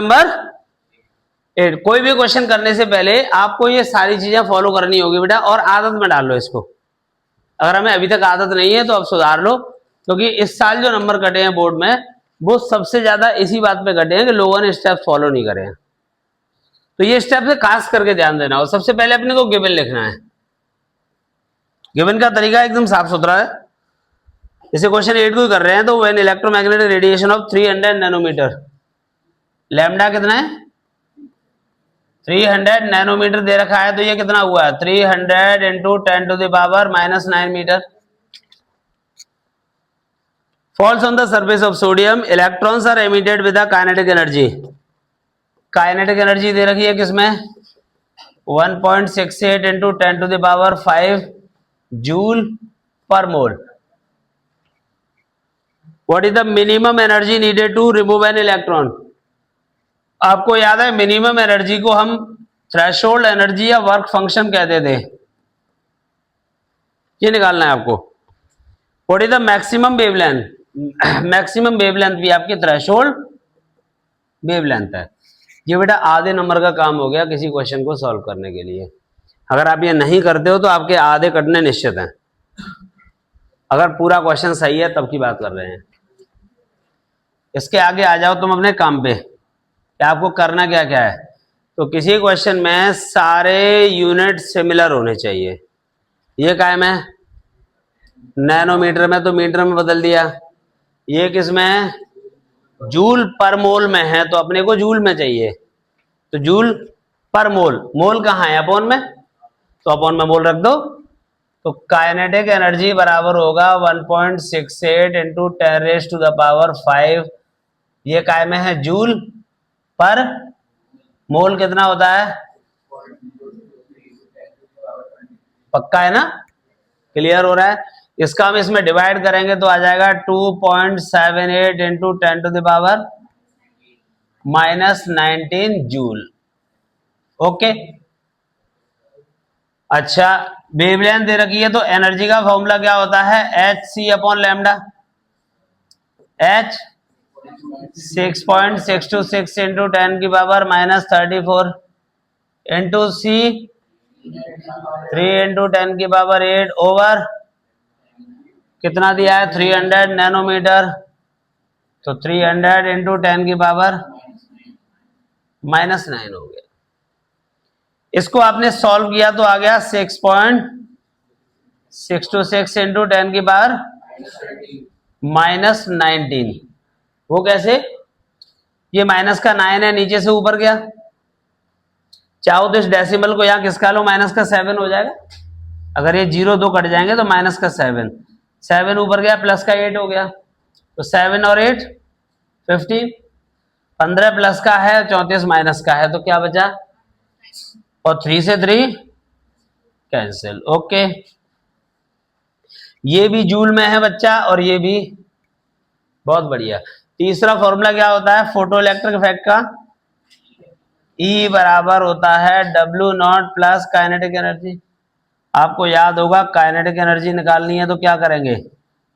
Number 8। कोई भी question करने से पहले आपको ये सारी चीजें फॉलो करनी होगी बेटा, और आदत में डाल लो इसको। अगर हमें अभी तक आदत नहीं है तो अब सुधार लो, क्योंकि इस साल जो नंबर कटे हैं बोर्ड में वो सबसे ज्यादा इसी बात पे कटे हैं कि लोगों ने स्टेप फॉलो नहीं करे हैं। तो ये स्टेप से खास करके ध्यान देना। और सबसे पहले अपने को गिवन लिखना है। गिवन का तरीका एकदम साफ सुथरा है। जैसे क्वेश्चन 8 को कर रहे हैं तो when electromagnetic radiation of 300 nanometre, lambda कितना है 300 नैनोमीटर दे रखा है, तो ये कितना हुआ है 300 into 10⁻⁹ metre. Falls on the surface of sodium, electrons are emitted with the kinetic energy. Kinetic energy दे रखी है किसमें 1.68 into 10⁵ joule per mole. What is the minimum energy needed to remove an electron. आपको याद है minimum energy को हम threshold energy या वर्क फंक्शन कहते थे। ये निकालना है आपको। What is the maximum wavelength, maximum wavelength भी आपकी थ्रेशोल्ड वेवलेंथ है। ये बेटा आधे नंबर का काम हो गया किसी क्वेश्चन को सॉल्व करने के लिए। अगर आप ये नहीं करते हो तो आपके आधे कटने निश्चित हैं। अगर पूरा क्वेश्चन सही है तब की बात कर रहे हैं। इसके आगे आ जाओ तुम अपने काम पे कि आपको करना क्या क्या है। तो किसी क्वेश्चन में सारे यूनिट सिमिलर होने चाहिए। ये कायम है नैनोमीटर में, तो मीटर में बदल दिया। ये किसमें जूल पर मोल में है, तो अपने को जूल में चाहिए, तो जूल पर मोल। मोल कहाँ है अपॉन में, तो अपॉन में मोल रख दो। तो काइनेटिक एनर्जी बराबर होगा 1.68 इंटू 10⁵। ये काय में है जूल पर मोल। कितना होता है पक्का है ना, क्लियर हो रहा है। इसका हम इसमें डिवाइड करेंगे तो आ जाएगा 2.78 इंटू 10⁻⁻19 जूल। ओके। अच्छा वेवलेंथ दे रखी है तो एनर्जी का फॉर्मूला क्या होता है Hc/λ। H 6.626 into 10⁻⁻34 into C 3 into 10⁸ over कितना दिया है 300 नैनोमीटर, तो 300 इंटू 10⁻⁻9 हो गया। इसको आपने सॉल्व किया तो आ गया 6.626 इंटू 10⁻⁻19। वो कैसे, ये माइनस का 9 है नीचे से ऊपर गया, चाहो तो इस डेसिमल को यहाँ किसका लो माइनस का 7 हो जाएगा। अगर ये 0 2 कट जाएंगे तो माइनस का 7 ऊपर गया प्लस का 8 हो गया, तो 7 और 8 15, 15 प्लस का है 34 माइनस का है, तो क्या बचा, और 3 से 3 कैंसिल। ओके, ये भी जूल में है बच्चा और ये भी, बहुत बढ़िया। तीसरा फॉर्मूला क्या होता है फोटो इलेक्ट्रिक इफेक्ट का, E बराबर होता है W0 प्लस काइनेटिक एनर्जी। आपको याद होगा काइनेटिक एनर्जी निकालनी है तो क्या करेंगे,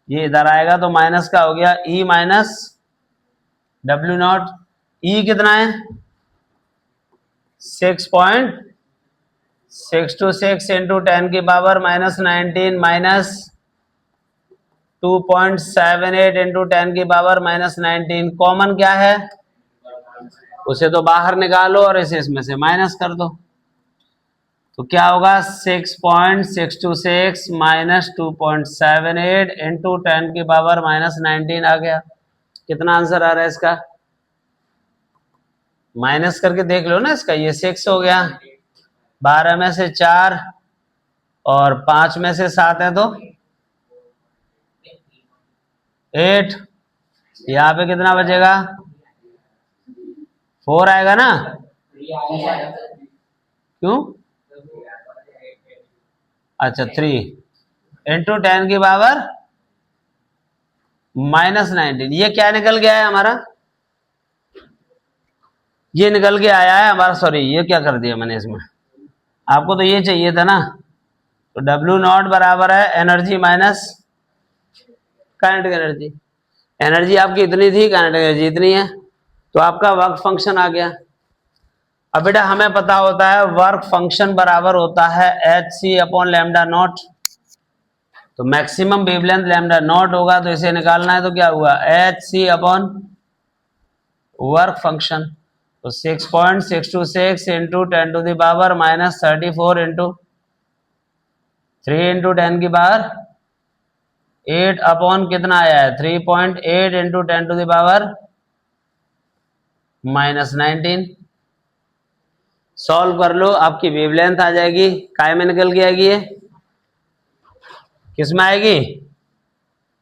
ये इधर आएगा तो माइनस का हो गया E माइनस W0। E कितना है 6.626 इंटू 10⁻⁻19 माइनस 2.78 इंटू 10⁻⁻19। कॉमन क्या है, उसे तो बाहर निकालो और इसे इसमें से माइनस कर दो, तो क्या होगा 6.626 माइनस 2.78 इंटू 10⁻⁻19 आ गया। कितना आंसर आ रहा है इसका, माइनस करके देख लो ना इसका, ये 6 हो गया, 12 में से 4 और 5 में से 7 है तो 8, यहाँ पे कितना बचेगा 4 आएगा ना, क्यों, अच्छा 3 इंटू 10⁻⁻19। ये क्या निकल गया है हमारा, ये निकल के आया है हमारा, सॉरी ये क्या कर दिया मैंने इसमें, आपको तो ये चाहिए था ना। तो W0 बराबर है energy minus kinetic energy. Energy आपकी इतनी थी, काइनेटिक एनर्जी इतनी है, तो आपका वर्क फंक्शन आ गया। अब बेटा हमें पता होता है वर्क फंक्शन बराबर होता है H C upon lambda nought. तो मैक्सिमम वेवलेंथ लैम्डा नॉट होगा, तो इसे निकालना है, तो क्या हुआ H C upon work function. तो 6.626 into 10 to the power minus 34 into 3 into 10 की पावर 8 अपॉन कितना आया है 3.8 into 10 to the power minus 19। Solve कर लो, आपकी वेवलेंथ आ जाएगी, काय में निकल के आएगी ये, किस में आएगी,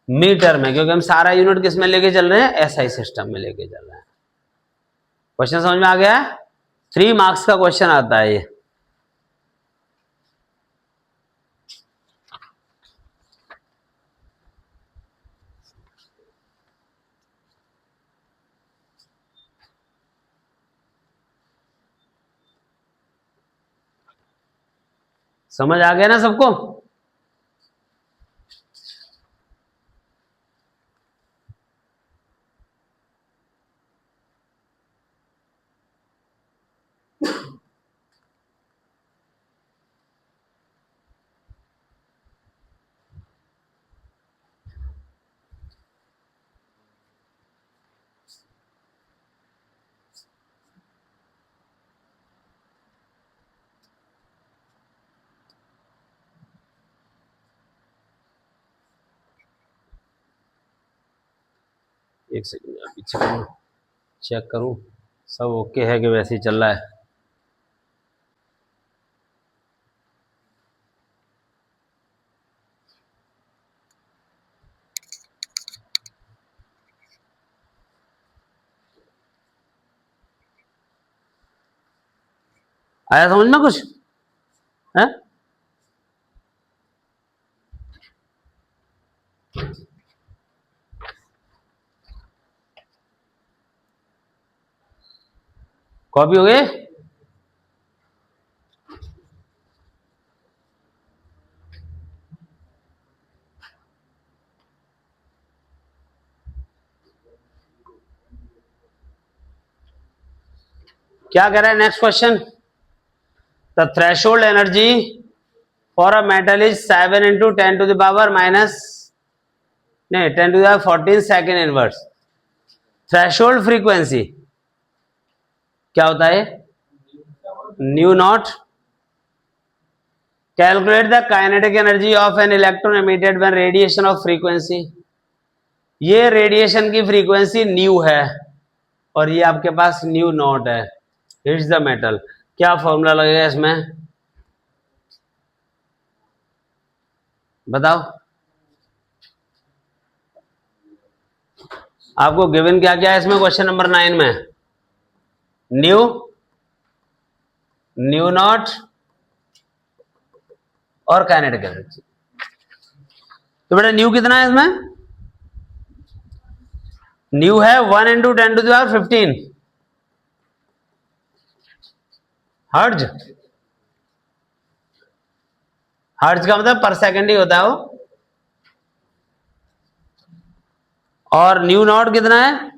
मीटर में, क्योंकि हम सारा यूनिट किस में लेके चल रहे हैं, एसआई सिस्टम में लेके चल रहे हैं। क्वेश्चन समझ में आ गया? 3 मार्क्स का क्वेश्चन आता है ये। समझ आ गया ना सबको? एक सेकंड पीछे चेक करूं, सब ओके है कि वैसे ही चल रहा है? आया समझ में कुछ है? कॉपी हो गए? क्या कह रहा है next question? The threshold energy for a metal is 7 into 10 to the power minus नहीं 10 to the 14 second inverse. Threshold frequency क्या होता है? Nu nought. Calculate the kinetic energy of an electron emitted when radiation of frequency. ये radiation की frequency nu है और ये आपके पास न्यू नॉट है। हिट्स द मेटल, क्या फॉर्मूला लगेगा इसमें बताओ? आपको गिवन क्या क्या है इसमें क्वेश्चन नंबर 9 में? न्यू, न्यू नॉट और काइनेटिक एनर्जी। तो बेटा न्यू कितना है इसमें? न्यू है 1 into 10 to the power 15 hertz. Hertz का मतलब पर सेकंड ही होता है वो। और न्यू नॉट कितना है?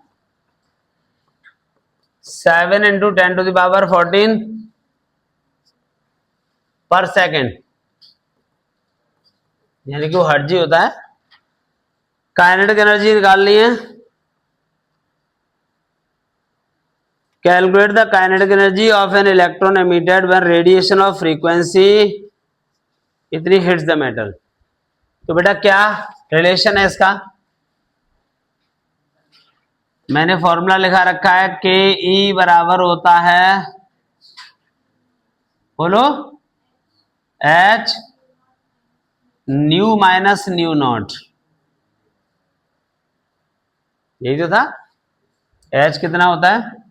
7 इंटू 10 टू द पावर 14 पर सेकेंड, यानी कि वो हर्ट्ज ही होता है। काइनेटिक एनर्जी निकालनी है। Calculate the kinetic energy of an electron emitted when radiation of frequency इतनी हिट्स द मेटल। तो बेटा क्या रिलेशन है इसका? मैंने फॉर्मूला लिखा रखा है के ई बराबर होता है, बोलो, H new minus new not. यही तो था। एच कितना होता है?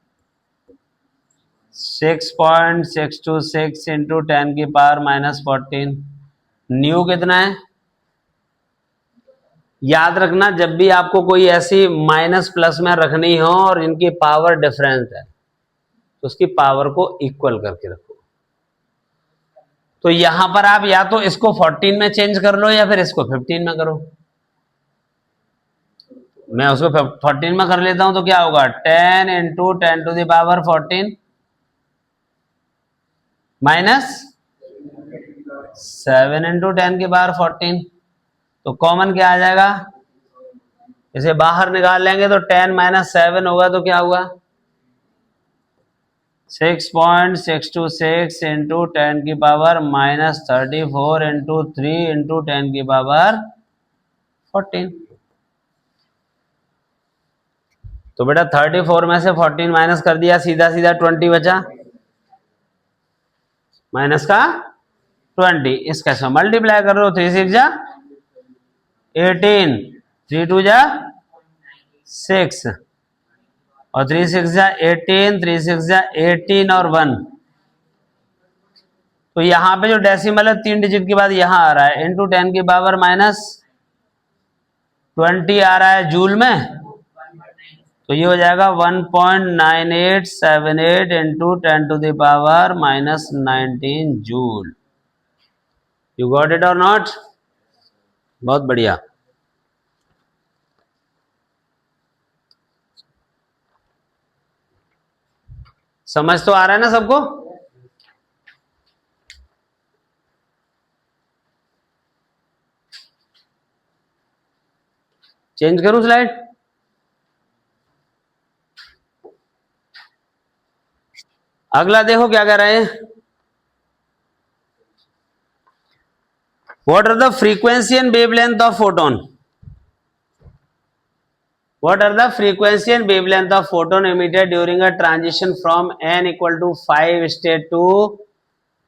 6.626 इंटू 10 की पावर माइनस 14। न्यू कितना है? याद रखना जब भी आपको कोई ऐसी माइनस प्लस में रखनी हो और इनकी पावर डिफरेंस है तो उसकी पावर को इक्वल करके रखो। तो यहां पर आप या तो इसको 14 में चेंज कर लो या फिर इसको 15 में करो। मैं उसको 14 में कर लेता हूं तो क्या होगा 10 into 10 to the power 14 minus 7 into 10 की पावर 14। तो कॉमन क्या आ जाएगा, इसे बाहर निकाल लेंगे तो 10 माइनस 7 होगा तो क्या हुआ 6.626 इंटू 10 की पावर माइनस 34 इंटू 3 इंटू 10 की पावर 14। तो बेटा 34 में से 14 माइनस कर दिया, सीधा सीधा 20 बचा, माइनस का 20, इसका से मल्टीप्लाई कर लो, 3 6 जा 18, 3 2 जा 6 और 3 6 जा 18, 3 6 जा 18 और 1। तो यहां पे जो डेसिमल है 3 डिजिट के बाद यहां आ रहा है इंटू 10 की पावर माइनस 20 आ रहा है जूल में, तो ये हो जाएगा 1.9878 into 10 to the power minus 19 joule. You got it और नॉट? बहुत बढ़िया। समझ तो आ रहा है ना सबको? चेंज करूं स्लाइड? अगला देखो क्या कह रहे हैं, what are the frequency and wavelength of photon. What are the frequency and wavelength of photon emitted during a transition from n equal to 5 state to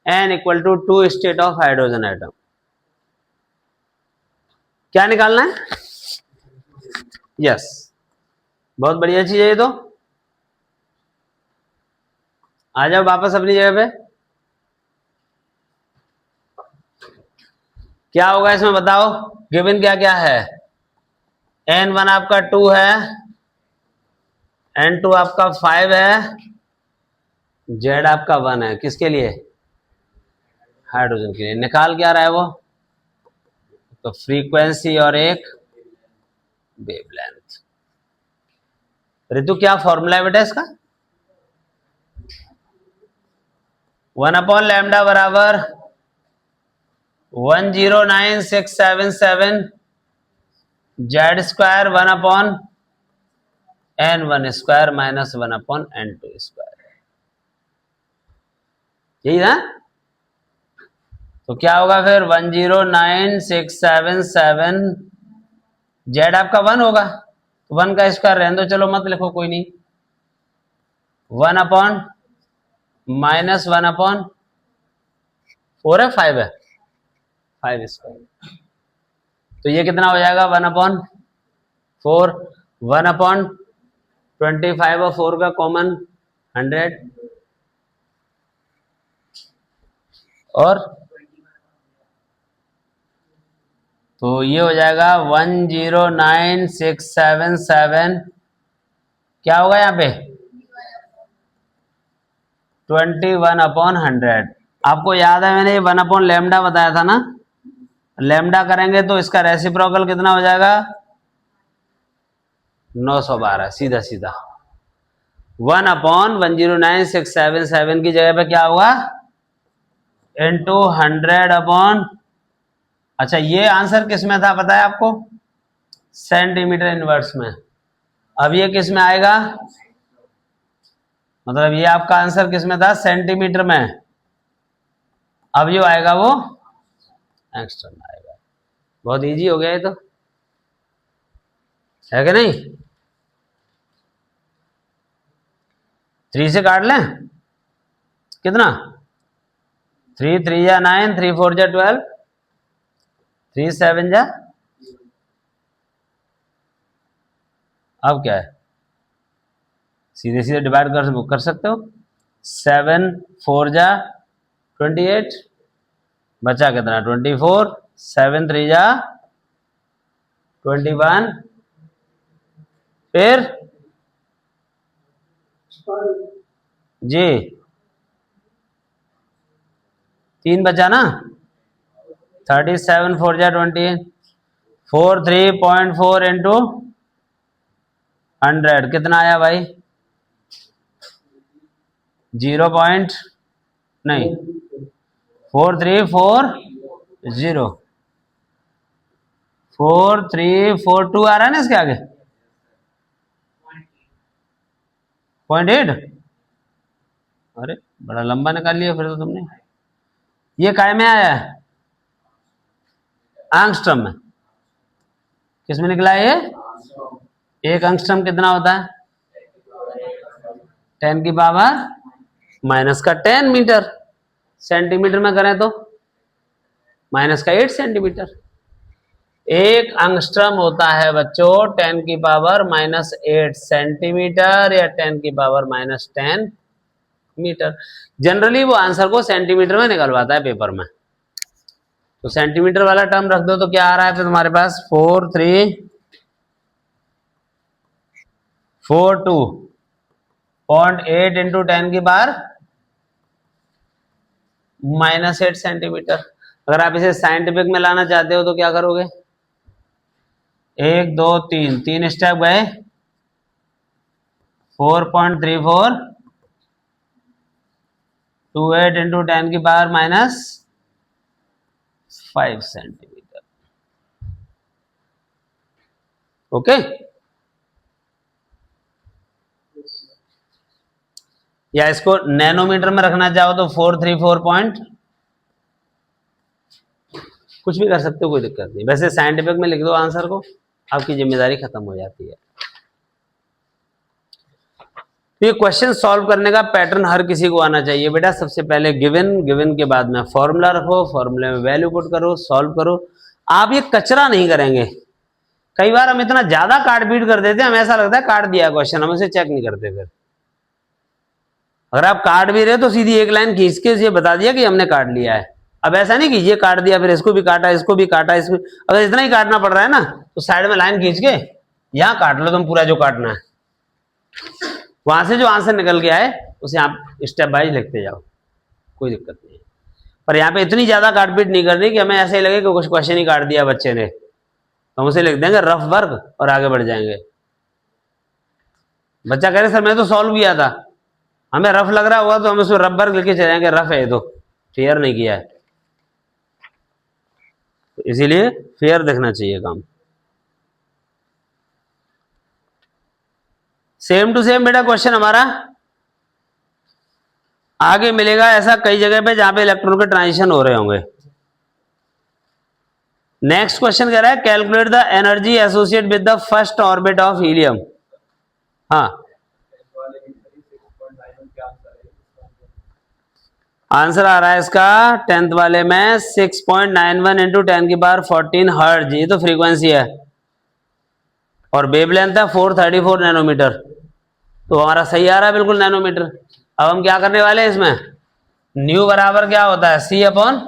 n equal to 2 state of hydrogen atom? क्या निकालना है? Yes, बहुत बढ़िया चीज है ये तो। आ जाओ वापस अपनी जगह पे। क्या होगा इसमें बताओ, गिवन क्या क्या है, n1 आपका 2 है, n2 आपका 5 है, z आपका 1 है, किसके लिए, हाइड्रोजन के लिए। निकाल क्या रहा है वो, तो फ्रीक्वेंसी और एक वेवलेंथ। ऋतु क्या फॉर्मूला है बेटा इसका, 1/लैम्डा बराबर 109,677 Z square 1/n1 square minus 1/n2 square, यही ना। तो क्या होगा फिर 109,677, जेड आपका 1 होगा तो 1 का स्क्वायर रहने दो, चलो मत लिखो कोई नहीं, 1/-1/4 है, 5 है, 5 स्क्वायर। तो ये कितना हो जाएगा 1/4, 1/25 और 4 का कॉमन 100 और तो ये हो जाएगा 109,677, क्या होगा यहाँ पे 21/100। आपको याद है मैंने ये 1/लैम्डा बताया था ना, लैम्डा करेंगे तो इसका रेसिप्रोकल कितना हो जाएगा 912, सीधा सीधा 1/109,677 की जगह पे क्या होगा इंटू 100 अच्छा ये आंसर किस में था पता है आपको, सेंटीमीटर इनवर्स में। अब ये किस में आएगा, मतलब ये आपका आंसर किस में था, सेंटीमीटर में। अब जो आएगा वो एंगस्ट्रम में आएगा। बहुत इजी हो गया ये तो, है कि नहीं। 3 से काट लें, कितना 3 3 जा 9, 3 4 जा 12, 3 7 जा, अब क्या है सीधे सीधे डिवाइड कर सकते हो, 7 4 जा 28, बचा कितना 24, 7 3 जा 21, फिर जी 3 बचा ना, 37 4 जा 20, 4 3.4 इंटू 100 कितना आया भाई? 0 पॉइंट नहीं 4340 4342 आ रहा है ना इसके आगे 0.8। अरे बड़ा लंबा निकाल लिया फिर तो तुमने। ये काय में आया है? एंगस्ट्रम में। किस में निकला है ये? एक एंगस्ट्रम कितना होता है? 10 की पावर माइनस का 10 मीटर। सेंटीमीटर में करें तो माइनस का 8 सेंटीमीटर। एक एंगस्ट्रम होता है बच्चों 10 की पावर माइनस 8 सेंटीमीटर या 10 की पावर माइनस 10 मीटर। जनरली वो आंसर को सेंटीमीटर में निकलवाता है पेपर में। तो सेंटीमीटर वाला टर्म रख दो तो क्या आ रहा है फिर तुम्हारे पास 4342.8 इंटू 10 की पावर माइनस 8 सेंटीमीटर। अगर आप इसे साइंटिफिक में लाना चाहते हो तो क्या करोगे? 1 2 3 3 स्टेप गए 4.3428 इंटू 10 की पावर माइनस 5 सेंटीमीटर। ओके, या इसको नैनोमीटर में रखना चाहो तो 434 पॉइंट कुछ भी कर सकते हो, कोई दिक्कत नहीं। वैसे साइंटिफिक में लिख दो आंसर को, आपकी जिम्मेदारी खत्म हो जाती है। तो ये क्वेश्चन सॉल्व करने का पैटर्न हर किसी को आना चाहिए बेटा। सबसे पहले गिवन के बाद में फॉर्मूला रखो, फॉर्मूले में वैल्यू पुट करो, सॉल्व करो। आप ये कचरा नहीं करेंगे। कई बार हम इतना ज्यादा काट पीट कर देते हैं, हमें ऐसा लगता है काट दिया क्वेश्चन, हम उसे चेक नहीं करते। फिर अगर आप काट भी रहे तो सीधी एक लाइन खींच के ये बता दिया कि हमने काट लिया है। अब ऐसा नहीं कि ये काट दिया फिर इसको भी काटा, इसको भी काटा, इसको अगर इतना ही काटना पड़ रहा है ना तो साइड में लाइन खींच के यहां काट लो तुम पूरा जो काटना है। वहां से जो आंसर निकल के आए उसे आप स्टेप बाइज लिखते जाओ, कोई दिक्कत नहीं है। पर यहाँ पे इतनी ज्यादा काटपीट नहीं करनी कि हमें ऐसे ही लगे कि कुछ क्वेश्चन ही काट दिया बच्चे ने, तो हम उसे लिख देंगे रफ वर्क और आगे बढ़ जाएंगे। बच्चा कह रहे सर मैं तो सॉल्व किया था, हमें रफ लग रहा होगा तो हम उसमें रफ वर्क लिख के चले जाएंगे, रफ है तो फेयर नहीं किया है। तो इसीलिए फेयर देखना चाहिए काम। सेम टू सेम बेटा क्वेश्चन हमारा आगे मिलेगा ऐसा कई जगह पे जहां पे इलेक्ट्रॉन के ट्रांजिशन हो रहे होंगे। नेक्स्ट क्वेश्चन कह रहा है calculate the energy associate with the first orbit of helium. हाँ, आंसर आ रहा है इसका 10th वाले में 6.91 इंटू 10 की पावर 14 हर्ट्ज। ये तो फ्रीक्वेंसी है और वेवलेंथ है 434 नैनोमीटर। तो हमारा सही आ रहा है बिल्कुल नैनोमीटर। अब हम क्या करने वाले हैं इसमें, न्यू बराबर क्या होता है C अपॉन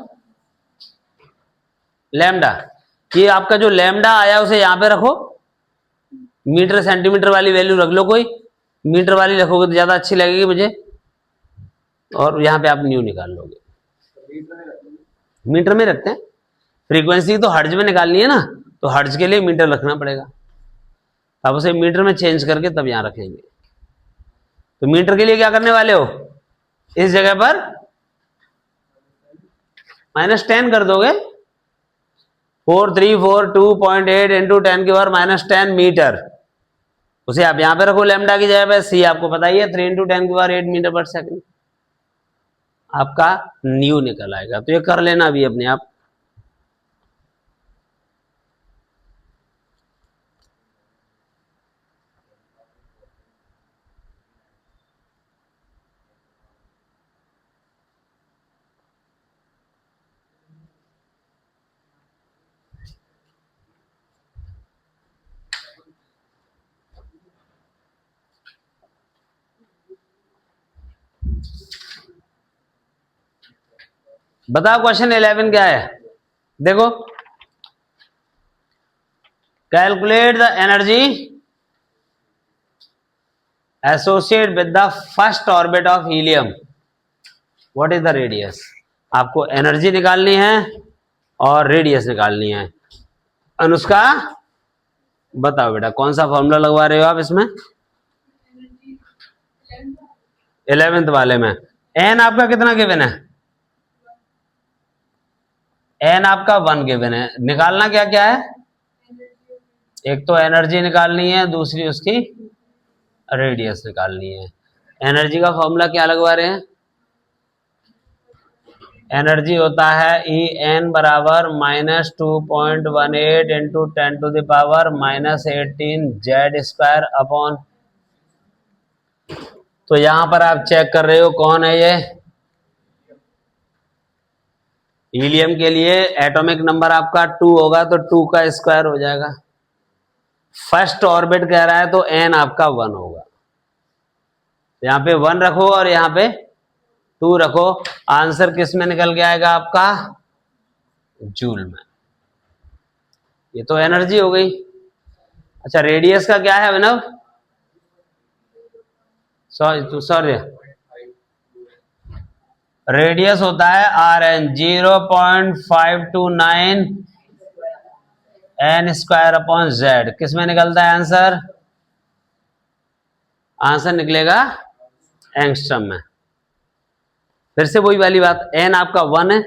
लैम्डा। ये आपका जो लैम्डा आया उसे यहां पे रखो, मीटर सेंटीमीटर वाली वैल्यू रख लो, कोई मीटर वाली रखोगे तो ज्यादा अच्छी लगेगी मुझे, और यहां पे आप न्यू निकाल लोगे। मीटर में रखते हैं, फ्रीक्वेंसी तो हर्ट्ज में निकालनी है ना, तो हर्ट्ज के लिए मीटर रखना पड़ेगा। आप उसे मीटर में चेंज करके तब यहां रखेंगे। तो मीटर के लिए क्या करने वाले हो, इस जगह पर -10 कर दोगे। 4342.8 इंटू 10 की पावर -10 मीटर, उसे आप यहां पे रखो लैम्डा की जगह पे। C आपको पता ही है 3 इंटू 10 की पावर 8 मीटर पर सेकंड। आपका न्यू निकल आएगा। तो ये कर लेना अभी अपने आप। बताओ क्वेश्चन 11 क्या है, देखो। Calculate the energy associate with the first orbit of helium, what is the radius. आपको एनर्जी निकालनी है और रेडियस निकालनी है। अनुष्का बताओ बेटा कौन सा फॉर्मूला लगवा रहे हो आप इसमें? 11th वाले में एन आपका कितना गिवन है? एन आपका 1 गिवन है। निकालना क्या क्या है? एक तो एनर्जी निकालनी है, दूसरी उसकी रेडियस निकालनी है। एनर्जी का फॉर्मूला क्या लगवा रहे हैं? एनर्जी होता है ई एन बराबर -2.18 इंटू 10⁻⁻18 जेड स्क्वायर अपॉन। तो यहां पर आप चेक कर रहे हो कौन है ये? हीलियम के लिए एटॉमिक नंबर आपका 2 होगा तो 2 का स्क्वायर हो जाएगा। फर्स्ट ऑर्बिट कह रहा है तो एन आपका 1 होगा। यहां पे 1 रखो और यहां पे 2 रखो। आंसर किस में निकल के आएगा आपका? जूल में। ये तो एनर्जी हो गई। अच्छा रेडियस का क्या है विनव? सॉरी रेडियस होता है R N 0.529 N square upon Z. किस में निकलता है आंसर? आंसर निकलेगा एंगस्ट्रम में। फिर से वही वाली बात, एन आपका 1 है,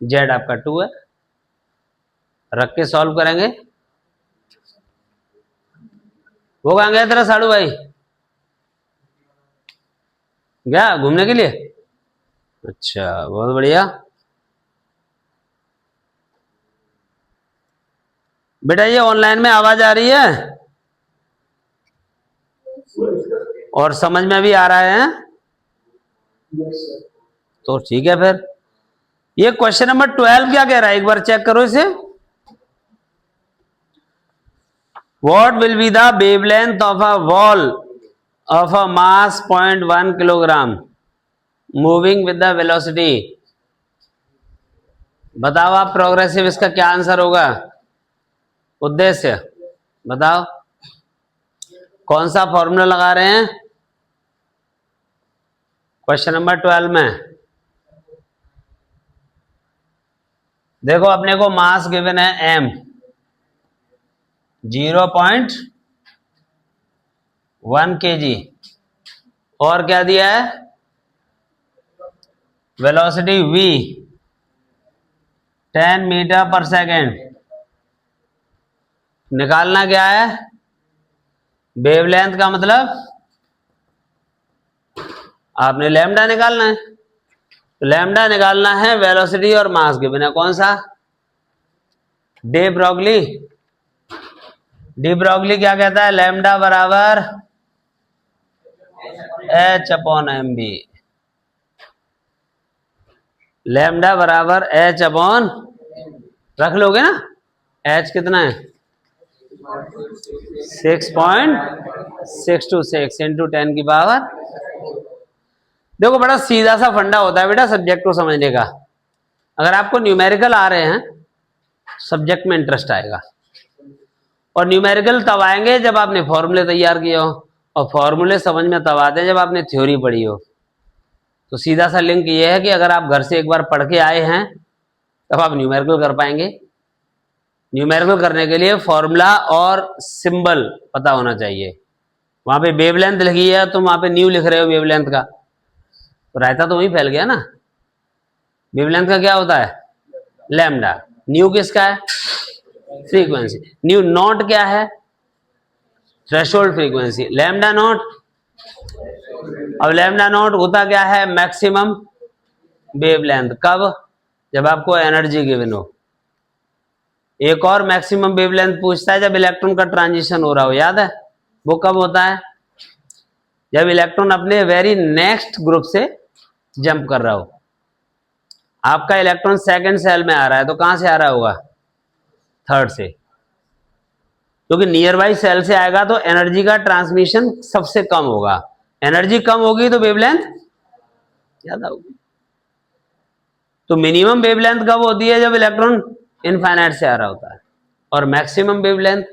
जेड आपका 2 है। रख के सॉल्व करेंगे। वो कहां गया तेरा साड़ू भाई? गया घूमने के लिए? अच्छा बहुत बढ़िया। बेटा ये ऑनलाइन में आवाज आ रही है और समझ में भी आ रहा है? तो ठीक है फिर। ये क्वेश्चन नंबर 12 क्या कह रहा है एक बार चेक करो इसे। What will be the wavelength of a ball of a mass 0.1 kilogram moving with the velocity. बताओ आप प्रोग्रेसिव इसका क्या आंसर होगा? उद्देश्य बताओ कौन सा फॉर्मूला लगा रहे हैं क्वेश्चन नंबर 12 में? देखो अपने को मास गिवन है m 0.1 kg और क्या दिया है? वेलोसिटी v 10 मीटर पर सेकेंड। निकालना क्या है? वेवलेंथ का मतलब आपने लैम्डा निकालना है। तो लैम्डा निकालना है, वेलोसिटी और मास गिवन है कौन सा? Day Broglie. डी ब्रॉगली क्या कहता है? लैम्डा बराबर h upon M B. Lambda बराबर h अपॉन, रख लोगे ना? h कितना है? 6.626 इंटू 10 की पावर। देखो बड़ा सीधा सा फंडा होता है बेटा सब्जेक्ट को समझने का। अगर आपको न्यूमेरिकल आ रहे हैं सब्जेक्ट में इंटरेस्ट आएगा। और न्यूमेरिकल तब आएंगे जब आपने फॉर्मूले तैयार किए हो, और फॉर्मूले समझ में तब आते हैं जब आपने थ्योरी पढ़ी हो। तो सीधा सा लिंक ये है कि अगर आप घर से एक बार पढ़ के आए हैं तब आप न्यूमेरिकल कर पाएंगे। न्यूमेरिकल करने के लिए फॉर्मूला और सिंबल पता होना चाहिए। वहां पे वेवलेंथ लिखी है, तुम वहां पे न्यू लिख रहे हो वेवलेंथ का, तो रायता तो वहीं फैल गया ना। वेवलेंथ का क्या होता है? लैम्डा। न्यू किसका है? फ्रीक्वेंसी। न्यू नॉट क्या है? Threshold frequency. लैम्डा नॉट, अब लैम्डा नॉट होता क्या है? Maximum wavelength. कब? जब आपको एनर्जी गिवन हो। एक और मैक्सिमम वेवलेंथ पूछता है जब इलेक्ट्रॉन का ट्रांजिशन हो रहा हो, याद है? वो कब होता है? जब इलेक्ट्रॉन अपने वेरी नेक्स्ट ग्रुप से जंप कर रहा हो। आपका इलेक्ट्रॉन सेकंड सेल में आ रहा है तो कहां से आ रहा होगा? थर्ड से, क्योंकि नियर बाई सेल से आएगा तो एनर्जी का ट्रांसमिशन सबसे कम होगा। एनर्जी कम होगी तो वेवलेंथ ज्यादा होगी। तो मिनिमम वेवलेंथ कब होती है? जब इलेक्ट्रॉन इनफाइनाइट से आ रहा होता है। और मैक्सिमम वेवलेंथ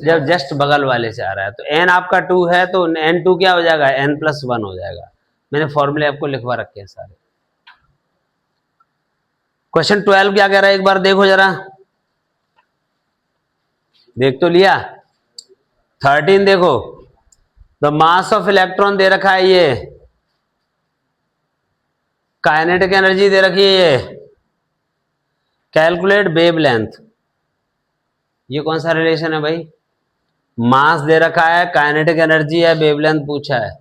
जब जस्ट बगल वाले से आ रहा है। तो एन आपका 2 है तो n2 क्या हो जाएगा? n+1 हो जाएगा। मैंने फॉर्मूले आपको लिखवा रखे हैं सारे। क्वेश्चन 12 क्या कह रहा है एक बार देखो जरा। देख तो लिया। 13 देखो, द मास ऑफ इलेक्ट्रॉन दे रखा है, ये काइनेटिक एनर्जी दे रखी है, ये कैलकुलेट वेवलेंथ। ये कौन सा रिलेशन है भाई? मास दे रखा है, काइनेटिक एनर्जी है, वेवलेंथ पूछा है।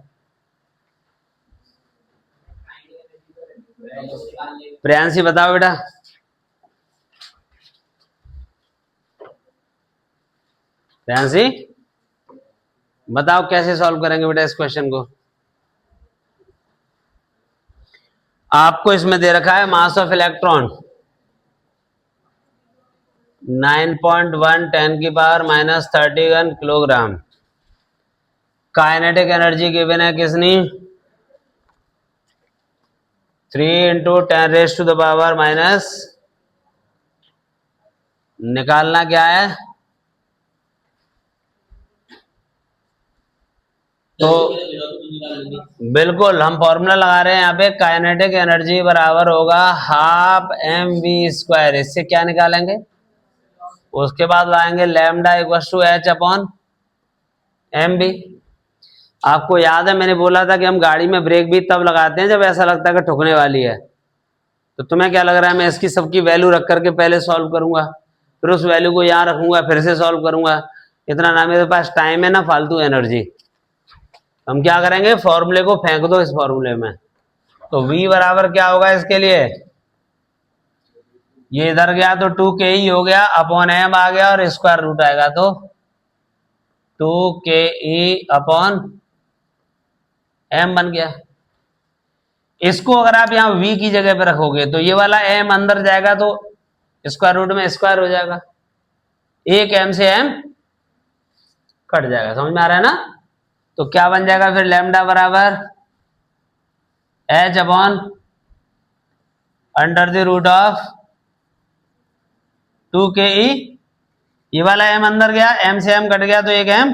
प्रियांशी बताओ बेटा। प्रियांशी बताओ कैसे सॉल्व करेंगे बेटा इस क्वेश्चन को। आपको इसमें दे रखा है मास ऑफ इलेक्ट्रॉन 9.1 10 की power -31 kilogram. Kinetic energy given है किसनी? 3 × 10⁻⁻, निकालना क्या है? तो बिल्कुल हम फॉर्मूला लगा रहे हैं यहाँ पे, काइनेटिक एनर्जी बराबर होगा 12mv²। इससे क्या निकालेंगे? उसके बाद लाएंगे लैम्डा = h/mv। आपको याद है मैंने बोला था कि हम गाड़ी में ब्रेक भी तब लगाते हैं जब ऐसा लगता है कि ठुकने वाली है। तो तुम्हें क्या लग रहा है मैं इसकी सबकी वैल्यू रख करके पहले सॉल्व करूंगा, फिर उस वैल्यू को यहाँ रखूंगा, फिर से सॉल्व करूंगा? इतना ना मेरे पास टाइम है ना फालतू एनर्जी। हम क्या करेंगे, फॉर्मूले को फेंक दो इस फॉर्मूले में। तो v बराबर क्या होगा इसके लिए? ये इधर गया तो 2ke हो गया, अपॉन m आ गया और स्क्वायर रूट आएगा तो 2ke/m बन गया। इसको अगर आप यहाँ v की जगह पे रखोगे तो ये वाला m अंदर जाएगा तो स्क्वायर रूट में स्क्वायर हो जाएगा, एक m से m कट जाएगा। समझ में आ रहा है ना? तो क्या बन जाएगा फिर? लैम्डा बराबर h/√2ke। ये वाला m अंदर गया, m से m कट गया तो एक m।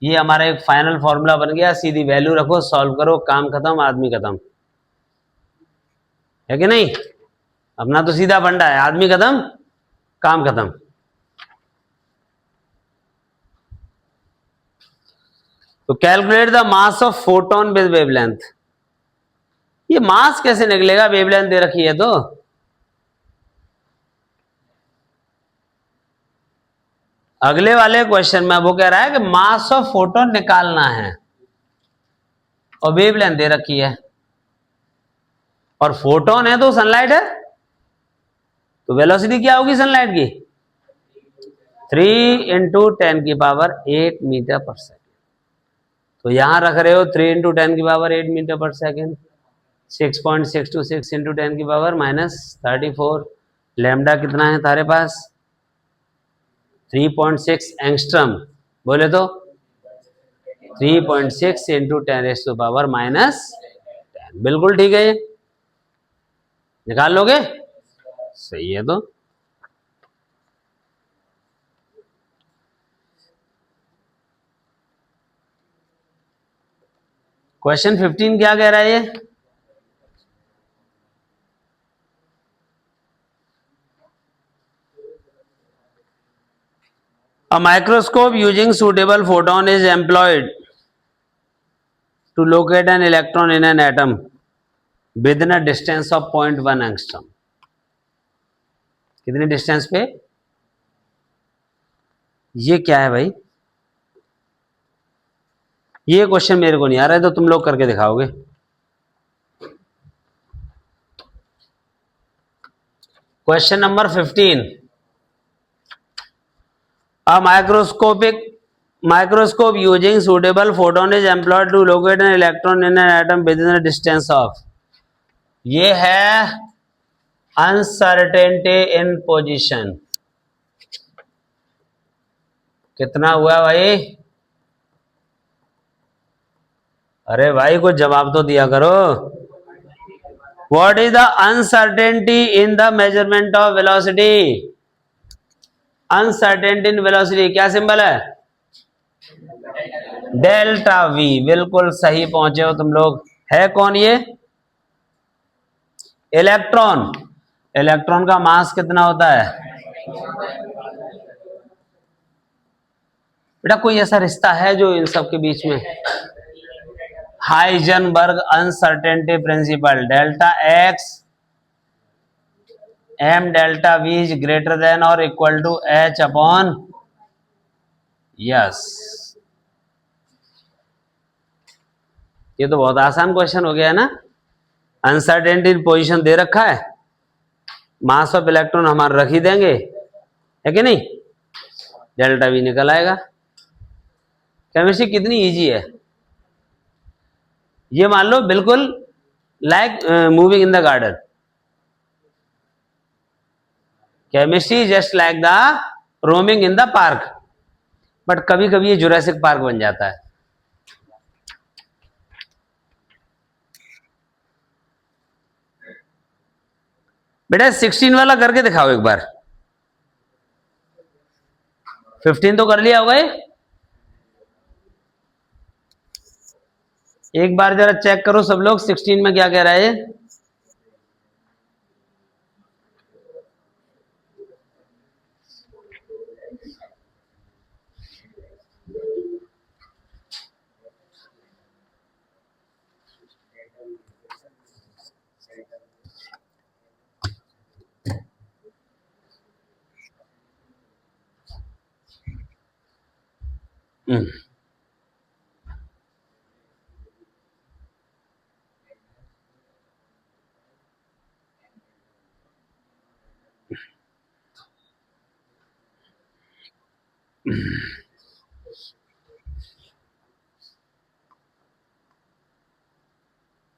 ये हमारा एक फाइनल फॉर्मूला बन गया। सीधी वैल्यू रखो, सॉल्व करो, काम खत्म, आदमी खत्म, है कि नहीं? अपना तो सीधा फंडा है, आदमी खत्म, काम खत्म। तो calculate the mass of photon with wavelength. ये मास कैसे निकलेगा? वेवलेंथ दे रखी है तो। अगले वाले क्वेश्चन में वो कह रहा है कि मास ऑफ फोटोन निकालना है और वेवलेंथ दे रखी है, और फोटोन है तो सनलाइट है, तो वेलोसिटी क्या होगी सनलाइट की? 3 × 10⁸ मीटर/सेकेंड। तो यहां रख रहे हो 3 × 10⁸ मीटर/सेकेंड, 6.626 × 10⁻⁻34। लैम्डा कितना है तारे पास? 3.6 एंगस्ट्रम। बोले तो 3.6 × 10⁻⁻10। बिल्कुल ठीक है, ये निकाल लोगे? सही है। तो क्वेश्चन 15 क्या कह रहा है ये? A microscope using suitable photon is employed to locate an electron in an atom within a distance of 0.1 angstrom. कितने डिस्टेंस पे? ये क्या है भाई? ये क्वेश्चन मेरे को नहीं आ रहा है, तो तुम लोग करके दिखाओगे। Question number 15। A microscope using suitable photon is employed to locate an electron in an atom within a distance of। ये है uncertainty in position। कितना हुआ भाई? अरे भाई कुछ जवाब तो दिया करो। What is the uncertainty in the measurement of velocity? Uncertainty in velocity क्या सिंबल है? Delta we. बिल्कुल सही पहुंचे हो तुम लोग। है कौन ये? इलेक्ट्रॉन। इलेक्ट्रॉन का मास कितना होता है? बेटा कोई ऐसा रिश्ता है जो इन सब के बीच में? Heisenberg uncertainty principle, delta x m delta v is greater than or equal to h upon, yes. ये तो बहुत आसान क्वेश्चन हो गया है ना। अनसर्टेनिटी पोजीशन दे रखा है, मास ऑफ इलेक्ट्रॉन हमारा रख ही देंगे, है कि नहीं, डेल्टा वी निकल आएगा। केमिस्ट्री कितनी इजी है। ये मान लो बिल्कुल like moving in the garden, chemistry just like the roaming in the park, but कभी कभी ये जुरासिक पार्क बन जाता है। बेटा 16 वाला करके दिखाओ एक बार। 15 तो कर लिया होगा ये, एक बार जरा चेक करो सब लोग 16 में क्या कह रहा है ये।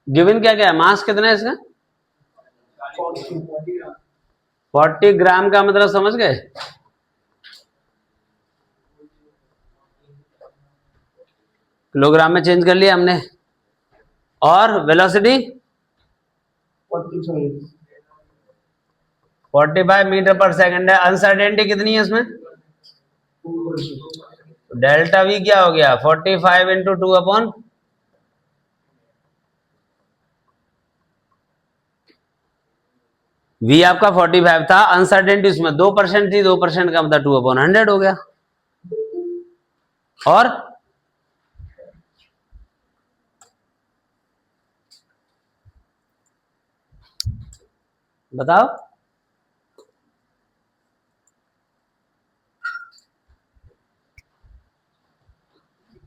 गिवन क्या क्या है, मास कितना है इसका? 40 ग्राम का मतलब समझ गए? किलोग्राम में चेंज कर लिया हमने। और वेलोसिटी 45 मीटर पर सेकंड है। अनसर्टेनिटी कितनी है इसमें? डेल्टा वी क्या हो गया? 45 इंटू 2 अपॉन, वी आपका 45 था, अनसर्टेनिटी उसमें 2% थी, 2% का मतलब 2 अपॉन 100 हो गया। और बताओ,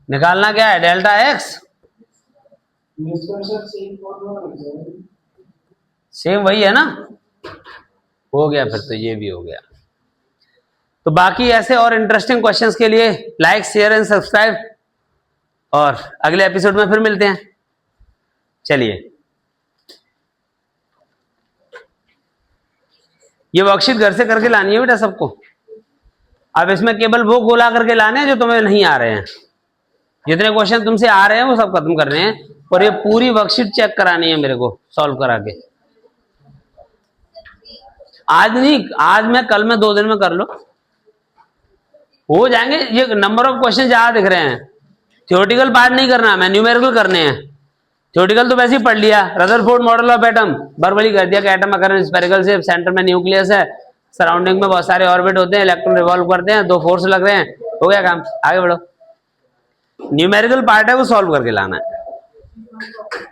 निकालना क्या है? डेल्टा एक्स सेम वही है ना, हो गया फिर तो ये भी हो गया। तो बाकी ऐसे और इंटरेस्टिंग क्वेश्चंस के लिए लाइक शेयर एंड सब्सक्राइब, और अगले एपिसोड में फिर मिलते हैं। चलिए, ये वर्कशीट घर से करके लानी है बेटा सबको। अब इसमें केवल वो गोला करके लाने हैं जो तुम्हें नहीं आ रहे हैं, जितने क्वेश्चन तुमसे आ रहे हैं वो सब खत्म कर रहे हैं, और ये पूरी वर्कशीट चेक करानी है मेरे को सॉल्व करा के। आज नहीं, आज मैं कल में 2 दिन में कर लो, हो जाएंगे। ये नंबर ऑफ क्वेश्चन ज्यादा दिख रहे हैं, थ्योरेटिकल पार्ट नहीं करना, मैं न्यूमेरिकल करने हैं। थ्योरेटिकल तो वैसे ही पढ़ लिया, Rutherford model of atom verbally कर दिया कि एटम अगर स्फेरिकल से सेंटर में न्यूक्लियस है, सराउंडिंग में बहुत सारे ऑर्बिट होते हैं, इलेक्ट्रॉन रिवॉल्व करते हैं, 2 फोर्स लग रहे हैं, हो गया काम, आगे बढ़ो। न्यूमेरिकल पार्ट है वो सॉल्व करके लाना है।